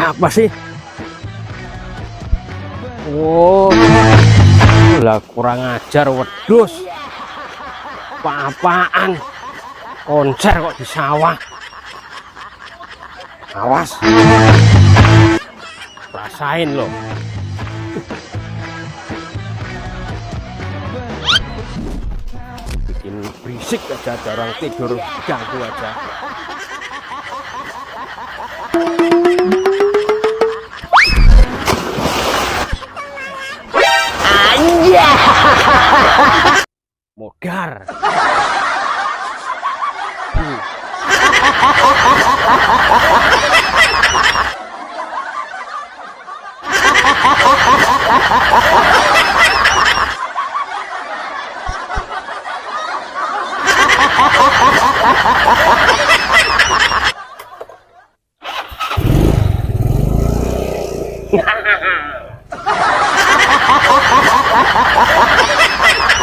Apa sih? Oh, lah kurang ajar wedus. Apa-apaan? Konser kok di sawah? Awas. Rasain loh. Bikin berisik aja, ada orang tidur ganggu aja. Modar.